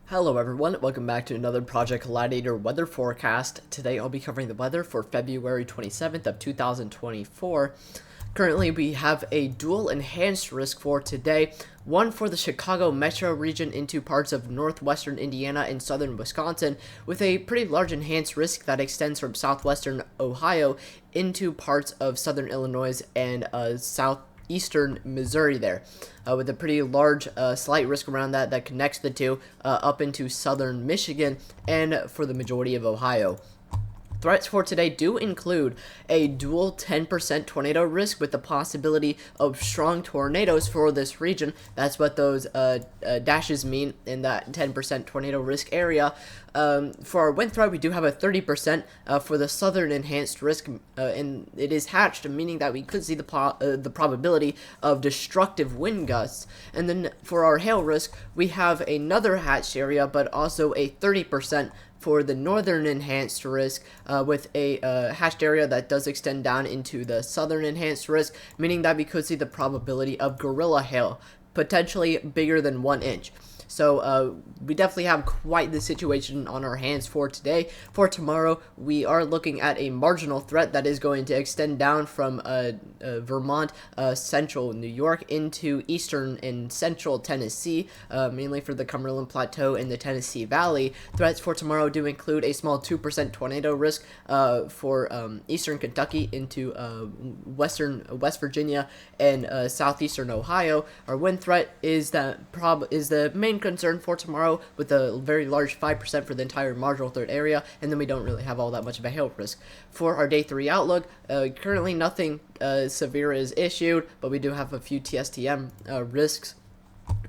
Hello everyone, welcome back to another Project Gladiator weather forecast. Today I'll be covering the weather for February 27th of 2024. Currently we have a dual enhanced risk for today, one for the Chicago metro region into parts of northwestern Indiana and southern Wisconsin, with a pretty large enhanced risk that extends from southwestern Ohio into parts of southern Illinois and southeastern Missouri there, with a pretty large slight risk around that connects the two up into southern Michigan and for the majority of Ohio. Threats for today do include a dual 10% tornado risk with the possibility of strong tornadoes for this region. That's what those dashes mean in that 10% tornado risk area. For our wind threat, we do have a 30% for the southern enhanced risk, and it is hatched, meaning that we could see the probability of destructive wind gusts. And then for our hail risk, we have another hatched area, but also a 30% for the northern enhanced risk, with a hatched area that does extend down into the southern enhanced risk, meaning that we could see the probability of gorilla hail, potentially bigger than 1 inch. So we definitely have quite the situation on our hands for today. For tomorrow, we are looking at a marginal threat that is going to extend down from Vermont, central New York, into eastern and central Tennessee, mainly for the Cumberland Plateau and the Tennessee Valley. Threats for tomorrow do include a small 2% tornado risk for eastern Kentucky into West Virginia and southeastern Ohio. Our wind threat is the main concern for tomorrow, with a very large 5% for the entire marginal threat area, and then we don't really have all that much of a hail risk. For our day 3 outlook, currently nothing severe is issued, but we do have a few TSTM risks.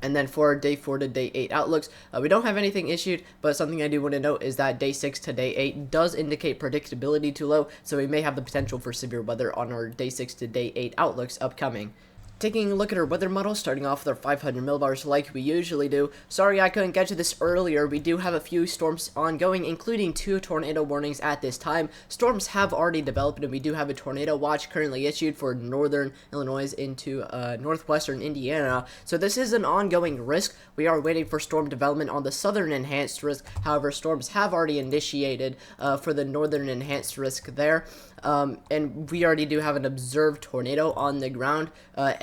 And then for our day 4 to day 8 outlooks, we don't have anything issued, but something I do want to note is that day 6 to day 8 does indicate predictability too low, so we may have the potential for severe weather on our day 6 to day 8 outlooks upcoming. Taking a look at our weather model, starting off with our 500 millibars like we usually do. Sorry I couldn't get to this earlier. We do have a few storms ongoing, including 2 tornado warnings at this time. Storms have already developed, and we do have a tornado watch currently issued for northern Illinois into northwestern Indiana. So this is an ongoing risk. We are waiting for storm development on the southern enhanced risk. However, storms have already initiated for the northern enhanced risk there. And we already do have an observed tornado on the ground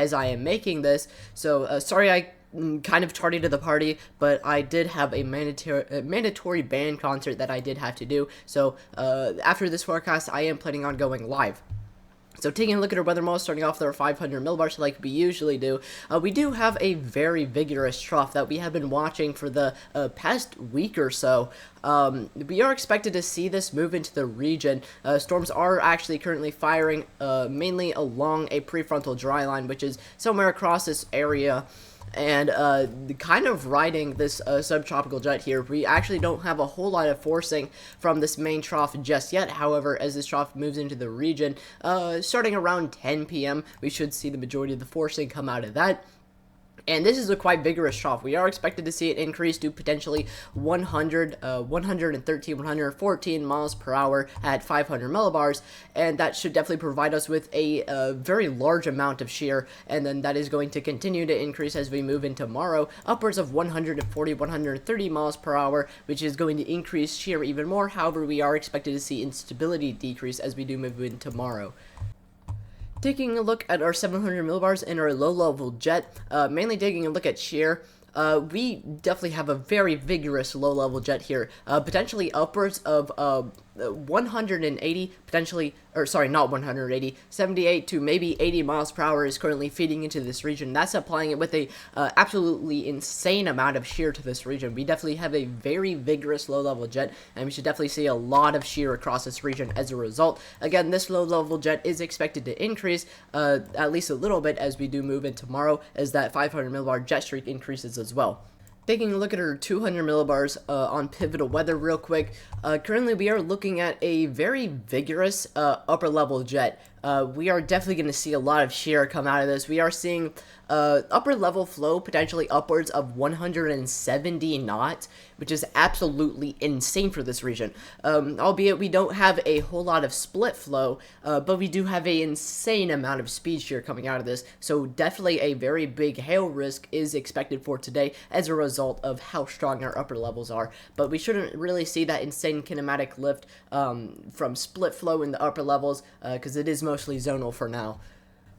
as I am making this. So sorry I kind of tardy to the party, but I did have a mandatory band concert that I did have to do. So after this forecast, I am planning on going live. So taking a look at our weather model, starting off with our 500 millibars like we usually do, we do have a very vigorous trough that we have been watching for the past week or so. We are expected to see this move into the region. Storms are actually currently firing mainly along a prefrontal dry line, which is somewhere across this area. And kind of riding this subtropical jet here. We actually don't have a whole lot of forcing from this main trough just yet. However, as this trough moves into the region, starting around 10 p.m., we should see the majority of the forcing come out of that. And this is a quite vigorous trough. We are expected to see it increase to potentially 113, 114 miles per hour at 500 millibars, and that should definitely provide us with a very large amount of shear, and then that is going to continue to increase as we move into tomorrow, upwards of 140, 130 miles per hour, which is going to increase shear even more. However, we are expected to see instability decrease as we do move in tomorrow. Taking a look at our 700 millibars and our low-level jet, mainly taking a look at shear, we definitely have a very vigorous low-level jet here, potentially upwards of 180, potentially, or sorry, not 180, 78 to maybe 80 miles per hour is currently feeding into this region. That's applying it with a absolutely insane amount of shear to this region. We definitely have a very vigorous low-level jet, and we should definitely see a lot of shear across this region as a result. Again, this low-level jet is expected to increase at least a little bit as we do move in tomorrow, as that 500 millibar jet streak increases as well. Taking a look at our 200 millibars on pivotal weather real quick, currently we are looking at a very vigorous upper level jet. we are definitely going to see a lot of shear come out of this. We are seeing upper level flow potentially upwards of 170 knots, which is absolutely insane for this region. Albeit we don't have a whole lot of split flow, but we do have an insane amount of speed shear coming out of this. So definitely a very big hail risk is expected for today as a result of how strong our upper levels are. But we shouldn't really see that insane kinematic lift from split flow in the upper levels because it is mostly zonal for now.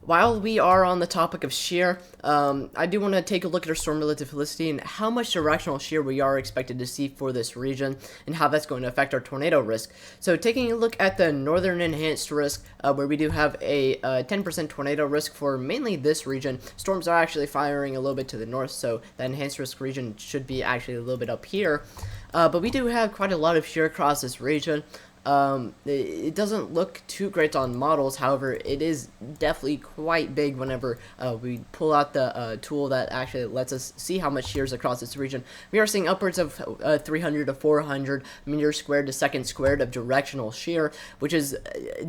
While we are on the topic of shear, I do want to take a look at our storm relative helicity and how much directional shear we are expected to see for this region and how that's going to affect our tornado risk. So taking a look at the northern enhanced risk, where we do have a 10% tornado risk for mainly this region. Storms are actually firing a little bit to the north, so the enhanced risk region should be actually a little bit up here. But we do have quite a lot of shear across this region. It doesn't look too great on models, however, it is definitely quite big whenever we pull out the tool that actually lets us see how much shear is across this region. We are seeing upwards of 300 to 400 meters squared to second squared of directional shear, which is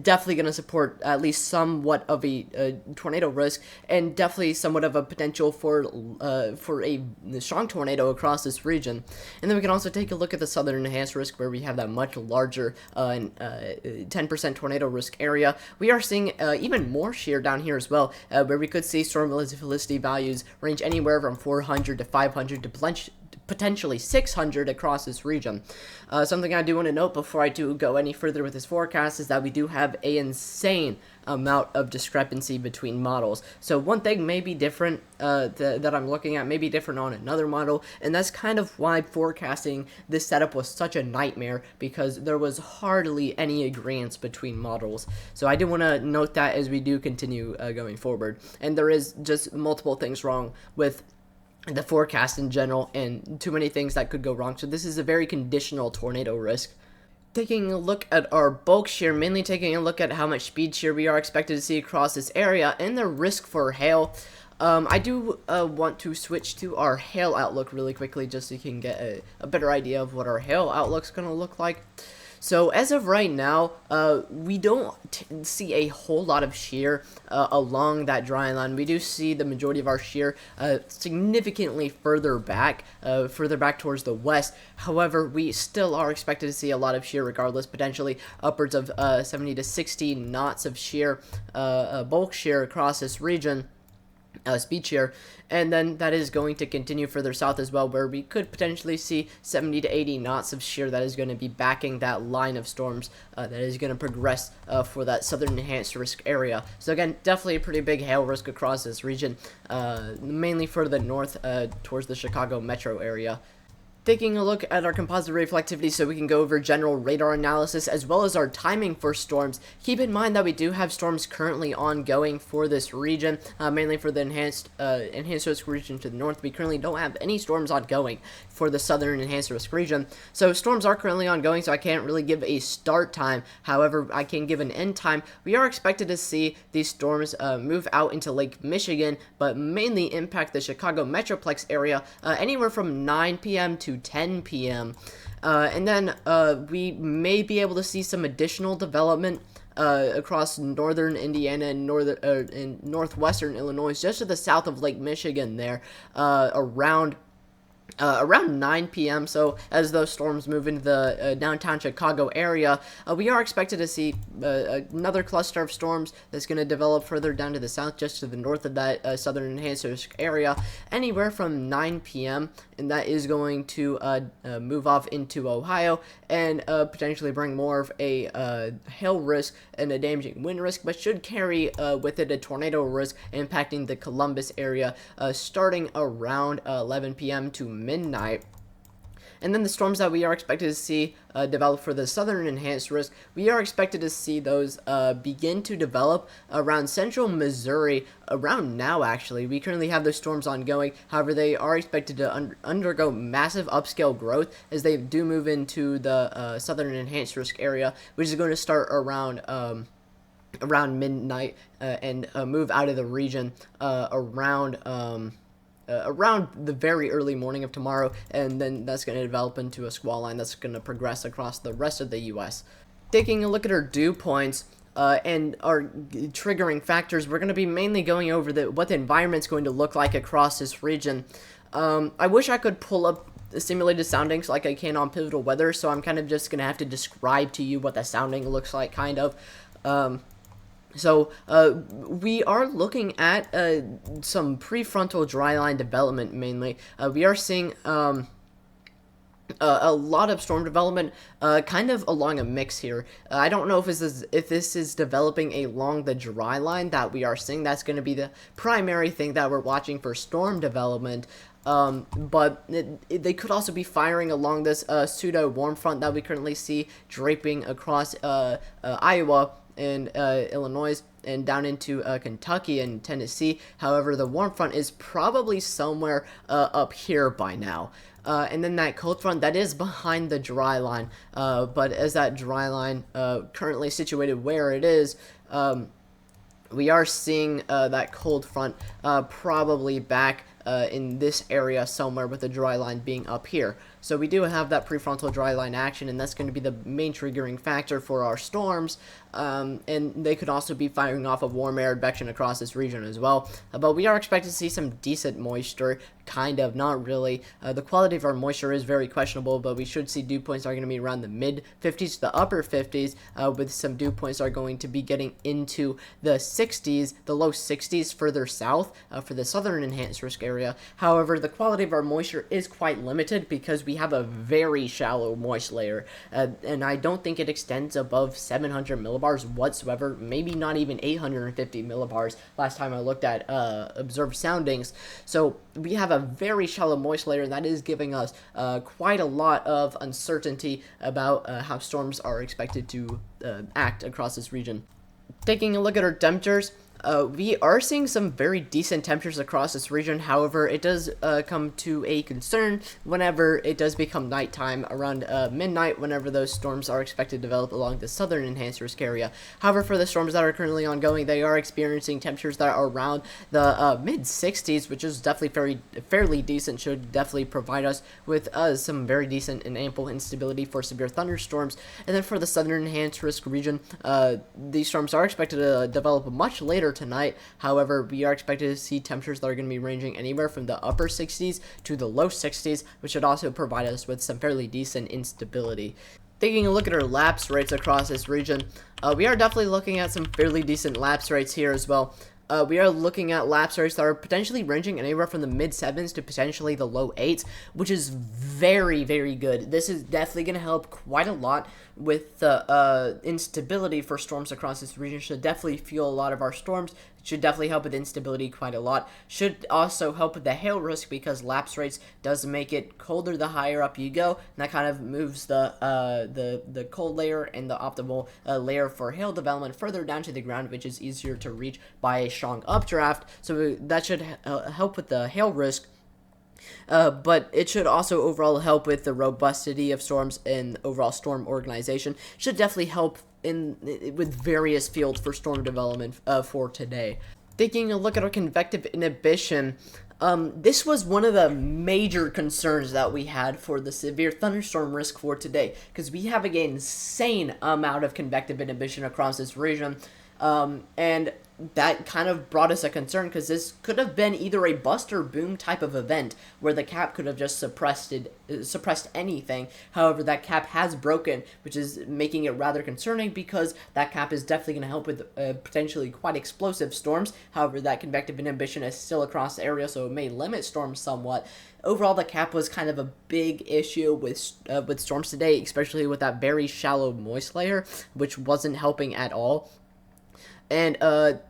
definitely going to support at least somewhat of a tornado risk, and definitely somewhat of a potential for a strong tornado across this region. And then we can also take a look at the southern enhanced risk, where we have that much larger 10% tornado risk area. We are seeing even more shear down here as well, where we could see storm relative helicity values range anywhere from 400 to 500 to potentially 600 across this region. Something I do want to note before I do go any further with this forecast is that we do have an insane amount of discrepancy between models. So one thing may be different that I'm looking at may be different on another model, and that's kind of why forecasting this setup was such a nightmare, because there was hardly any agreement between models. So I do want to note that as we do continue going forward. And there is just multiple things wrong with the forecast in general, and too many things that could go wrong. So this is a very conditional tornado risk. Taking a look at our bulk shear, mainly taking a look at how much speed shear we are expected to see across this area and the risk for hail. I do want to switch to our hail outlook really quickly, just so you can get a better idea of what our hail outlook's going to look like. So as of right now, we don't see a whole lot of shear along that dry line. We do see the majority of our shear significantly further back towards the west. However, we still are expected to see a lot of shear regardless, potentially upwards of 70 to 60 knots of shear, bulk shear across this region. Speed shear, and then that is going to continue further south as well, where we could potentially see 70 to 80 knots of shear that is going to be backing that line of storms that is going to progress for that southern enhanced risk area. So again, definitely a pretty big hail risk across this region, mainly for the north towards the Chicago metro area. Taking a look at our composite reflectivity so we can go over general radar analysis as well as our timing for storms. Keep in mind that we do have storms currently ongoing for this region, mainly for the enhanced risk region to the north. We currently don't have any storms ongoing for the southern enhanced risk region. So storms are currently ongoing, so I can't really give a start time. However, I can give an end time. We are expected to see these storms move out into Lake Michigan, but mainly impact the Chicago Metroplex area anywhere from 9 p.m. to 10 p.m. And then we may be able to see some additional development across northern Indiana and northwestern Illinois, just to the south of Lake Michigan there, around 9 p.m. So as those storms move into the downtown Chicago area, we are expected to see another cluster of storms that's going to develop further down to the south, just to the north of that southern enhanced risk area, anywhere from 9 p.m. And that is going to move off into Ohio and potentially bring more of a hail risk and a damaging wind risk, but should carry with it a tornado risk impacting the Columbus area starting around 11 p.m. to midnight. And then the storms that we are expected to see develop for the southern enhanced risk, we are expected to see those begin to develop around central Missouri around now, actually. We currently have those storms ongoing. However, they are expected to undergo massive upscale growth as they do move into the southern enhanced risk area, which is going to start around midnight and move out of the region around the very early morning of tomorrow, and then that's going to develop into a squall line that's going to progress across the rest of the U.S. Taking a look at our dew points, and our triggering factors, we're going to be mainly going over what the environment's going to look like across this region. I wish I could pull up the simulated soundings like I can on Pivotal Weather, so I'm kind of just going to have to describe to you what the sounding looks like, kind of. We are looking at some prefrontal dryline development mainly. We are seeing a lot of storm development, kind of along a mix here. I don't know if this is developing along the dry line that we are seeing. That's going to be the primary thing that we're watching for storm development. But they could also be firing along this pseudo warm front that we currently see draping across Iowa and Illinois and down into Kentucky and Tennessee. However, the warm front is probably somewhere up here by now. And then that cold front, that is behind the dry line. But as that dry line currently situated where it is, we are seeing that cold front probably back in this area somewhere, with the dry line being up here. So we do have that prefrontal dry line action, and that's going to be the main triggering factor for our storms. And they could also be firing off of warm air advection across this region as well. But we are expected to see some decent moisture, kind of, not really. The quality of our moisture is very questionable, but we should see dew points are going to be around the mid 50s to the upper 50s, with some dew points are going to be getting into the 60s, the low 60s further south for the southern enhanced risk area. However, the quality of our moisture is quite limited because we have a very shallow moist layer, and I don't think it extends above 700 millibars whatsoever, maybe not even 850 millibars last time I looked at observed soundings. So we have a very shallow moist layer, and that is giving us quite a lot of uncertainty about how storms are expected to act across this region. Taking a look at our temperatures, we are seeing some very decent temperatures across this region. However, it does come to a concern whenever it does become nighttime around midnight, whenever those storms are expected to develop along the southern enhanced risk area. However, for the storms that are currently ongoing, they are experiencing temperatures that are around the mid 60s, which is definitely fairly decent. Should definitely provide us with some very decent and ample instability for severe thunderstorms. And then for the southern enhanced risk region, these storms are expected to develop much later tonight. However, we are expected to see temperatures that are going to be ranging anywhere from the upper 60s to the low 60s, which should also provide us with some fairly decent instability. Taking a look at our lapse rates across this region, we are definitely looking at some fairly decent lapse rates here as well. We are looking at lapse rates that are potentially ranging anywhere from the mid 7s to potentially the low 8s, which is very, very good. This is definitely going to help quite a lot with the instability for storms across this region. Should definitely fuel a lot of our storms. It should definitely help with instability quite a lot. Should also help with the hail risk, because lapse rates does make it colder the higher up you go, and that kind of moves the cold layer and the optimal layer for hail development further down to the ground, which is easier to reach by a strong updraft. So that should help with the hail risk. But it should also overall help with the robustity of storms and overall storm organization. Should definitely help with various fields for storm development for today. Taking a look at our convective inhibition, this was one of the major concerns that we had for the severe thunderstorm risk for today, because we have an insane amount of convective inhibition across this region. And that kind of brought us a concern, because this could have been either a bust or boom type of event where the cap could have just suppressed anything. However, that cap has broken, which is making it rather concerning, because that cap is definitely going to help with potentially quite explosive storms. However, that convective inhibition is still across the area, so it may limit storms somewhat. Overall, the cap was kind of a big issue with storms today, especially with that very shallow moist layer, which wasn't helping at all. And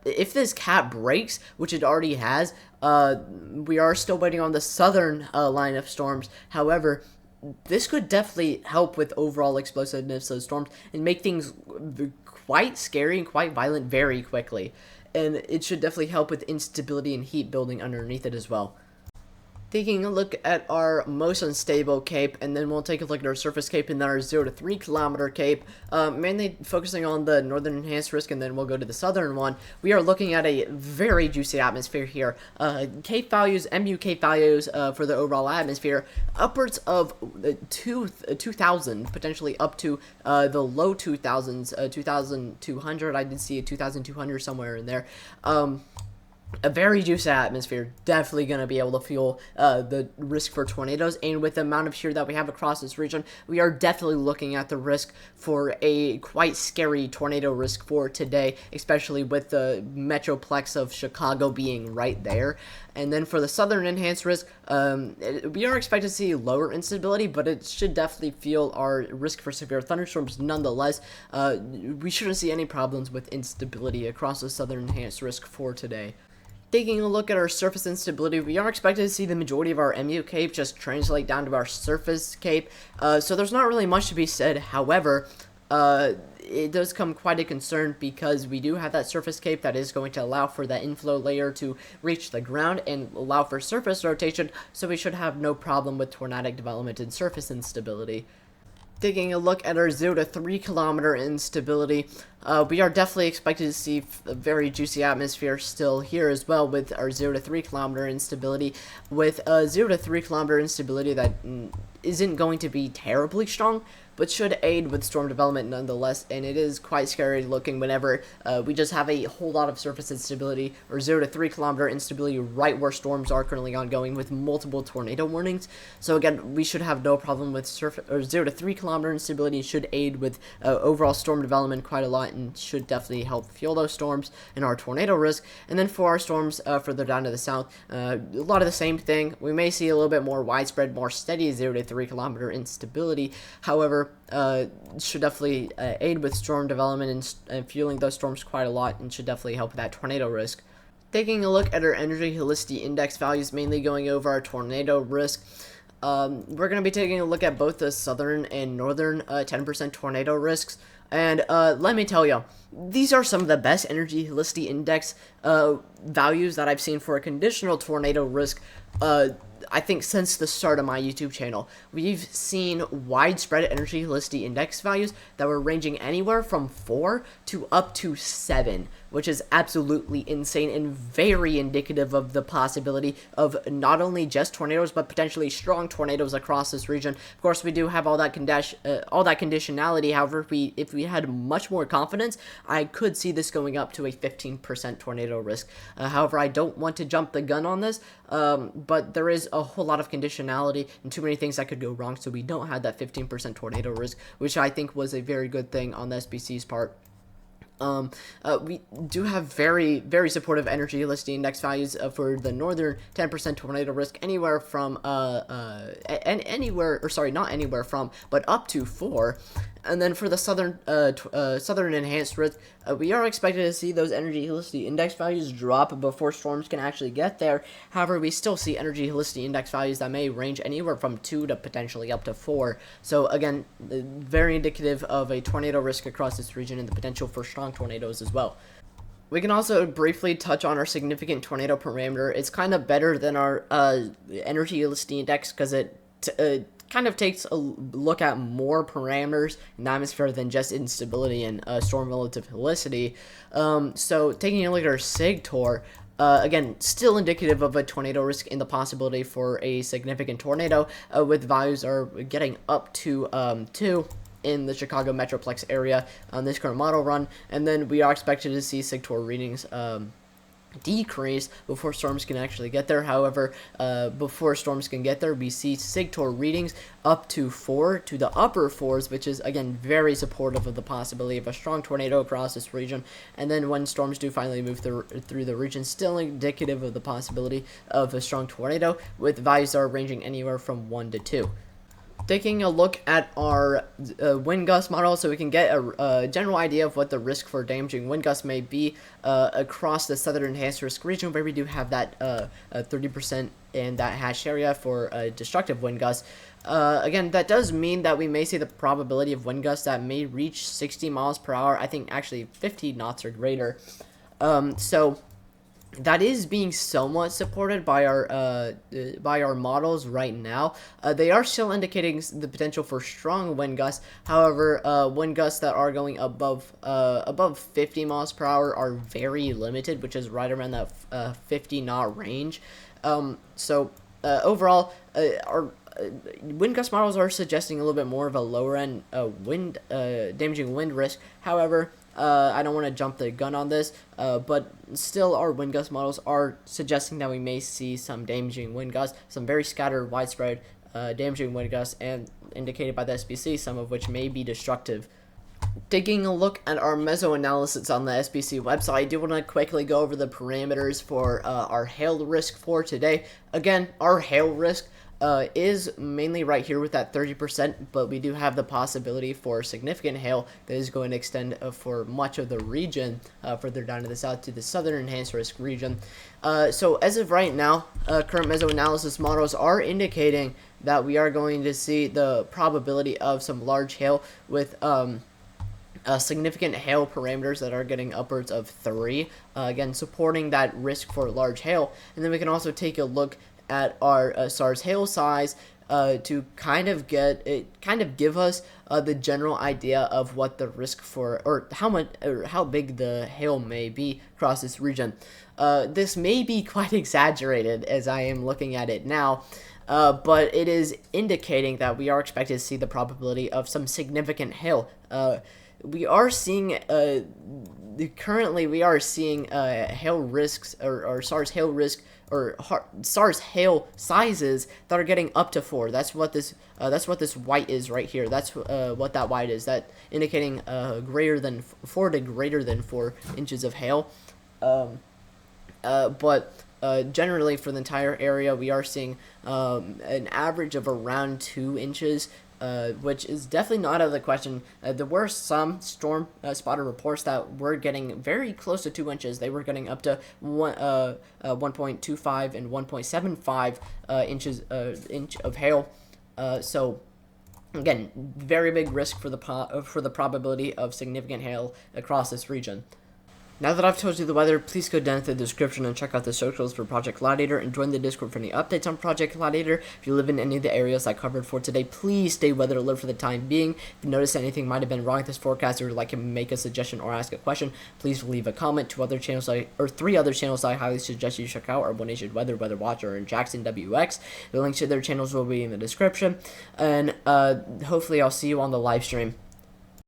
if this cap breaks, which it already has, we are still waiting on the southern line of storms. However, this could definitely help with overall explosiveness of storms and make things quite scary and quite violent very quickly. And it should definitely help with instability and heat building underneath it as well. Taking a look at our most unstable cape, and then we'll take a look at our surface cape and then our 0 to 3 kilometer cape, mainly focusing on the northern enhanced risk, and then we'll go to the southern one. We are looking at a very juicy atmosphere here. Cape values, MU cape values for the overall atmosphere, upwards of 2,000, potentially up to the low 2,000s, 2,200. I did see a 2,200 somewhere in there. A very juicy atmosphere, definitely going to be able to fuel the risk for tornadoes, and with the amount of shear that we have across this region, we are definitely looking at the risk for a quite scary tornado risk for today, especially with the metroplex of Chicago being right there. And then for the southern enhanced risk, we are expected to see lower instability, but it should definitely fuel our risk for severe thunderstorms nonetheless. We shouldn't see any problems with instability across the southern enhanced risk for today. Taking a look at our surface instability, we are expected to see the majority of our MU cape just translate down to our surface cape, so there's not really much to be said. However, it does come quite a concern because we do have that surface cape that is going to allow for that inflow layer to reach the ground and allow for surface rotation, so we should have no problem with tornadic development and surface instability. Taking a look at our 0 to 3 kilometer instability, we are definitely expected to see a very juicy atmosphere still here as well with our 0 to 3 kilometer instability, with a 0 to 3 kilometer instability that isn't going to be terribly strong, but should aid with storm development nonetheless. And it is quite scary looking whenever we just have a whole lot of surface instability, or 0 to 3 kilometer instability, right where storms are currently ongoing with multiple tornado warnings. So again, we should have no problem with 0 to 3 kilometer instability. Should aid with overall storm development quite a lot, and should definitely help fuel those storms and our tornado risk. And then for our storms further down to the south, a lot of the same thing. We may see a little bit more widespread, more steady 0 to 3 kilometer instability. However, should definitely aid with storm development and fueling those storms quite a lot, and should definitely help with that tornado risk. Taking a look at our energy helicity index values, mainly going over our tornado risk, we're going to be taking a look at both the southern and northern 10% tornado risks. And let me tell you, these are some of the best energy helicity index values that I've seen for a conditional tornado risk, I think, since the start of my YouTube channel. We've seen widespread energy helicity index values that were ranging anywhere from 4 to up to 7, which is absolutely insane and very indicative of the possibility of not only just tornadoes, but potentially strong tornadoes across this region. Of course, we do have all that conditionality. However, if we had much more confidence, I could see this going up to a 15% tornado risk. However, I don't want to jump the gun on this, but there is a whole lot of conditionality and too many things that could go wrong, so we don't have that 15% tornado risk, which I think was a very good thing on the SBC's part. We do have very, very supportive energy helicity index values for the northern 10% tornado risk, anywhere from, not anywhere from, but up to 4. And then for the southern enhanced risk, we are expected to see those energy helicity index values drop before storms can actually get there. However, we still see energy helicity index values that may range anywhere from 2 to potentially up to 4. So again, very indicative of a tornado risk across this region and the potential for strong tornadoes as well. We can also briefly touch on our significant tornado parameter. It's kind of better than our energy helicity index because it kind of takes a look at more parameters in the atmosphere than just instability and storm relative helicity. So taking a look at our SIGTOR, again, still indicative of a tornado risk in the possibility for a significant tornado, with values are getting up to 2 in the Chicago Metroplex area on this current model run. And then we are expected to see SIGTOR readings decrease before storms can actually get there. However, before storms can get there, we see SIGTOR readings up to 4 to the upper 4s, which is again very supportive of the possibility of a strong tornado across this region. And then when storms do finally move through the region, still indicative of the possibility of a strong tornado, with values that are ranging anywhere from 1 to 2. Taking a look at our wind gust model, so we can get a general idea of what the risk for damaging wind gusts may be across the southern enhanced risk region, where we do have that 30% in that hash area for destructive wind gusts. Again, that does mean that we may see the probability of wind gusts that may reach 60 miles per hour. I think actually 50 knots or greater. So that is being somewhat supported by our models right now. They are still indicating the potential for strong wind gusts. However, wind gusts that are going above 50 miles per hour are very limited, which is right around that 50 knot range. Overall, our wind gust models are suggesting a little bit more of a lower end wind damaging wind risk. However, I don't want to jump the gun on this, but still our wind gust models are suggesting that we may see some damaging wind gusts, some very scattered, widespread damaging wind gusts, and indicated by the SPC, some of which may be destructive. Taking a look at our meso analysis on the SPC website, I do want to quickly go over the parameters for our hail risk for today. Again, our hail risk is mainly right here with that 30%, but we do have the possibility for significant hail that is going to extend for much of the region, further down to the south to the southern enhanced risk region. So as of right now, current meso-analysis models are indicating that we are going to see the probability of some large hail with significant hail parameters that are getting upwards of 3, again supporting that risk for large hail. And then we can also take a look at our SARS hail size to kind of give us the general idea of what the risk for, or how big the hail may be across this region. This may be quite exaggerated as I am looking at it now, but it is indicating that we are expected to see the probability of some significant hail. We are seeing currently we are seeing hail risks or SARS hail risk or SARS hail sizes that are getting up to 4. That's what this white is right here. That's what that white is. That indicating greater than 4 to greater than 4 inches of hail. But generally for the entire area, we are seeing an average of around 2 inches. Which is definitely not out of the question. There were some storm spotter reports that were getting very close to 2 inches. They were getting up to 1.25 and 1.75 inches inch of hail. So again, very big risk for the probability of significant hail across this region. Now that I've told you the weather, please go down to the description and check out the socials for Project Gladiator and join the Discord for any updates on Project Gladiator. If you live in any of the areas I covered for today, please stay weather alert for the time being. If you notice anything might have been wrong with this forecast or would like to make a suggestion or ask a question, please leave a comment. 3 other channels I highly suggest you check out are One Nation Weather, Weather Watcher, and Jackson WX. The links to their channels will be in the description, and hopefully I'll see you on the live stream.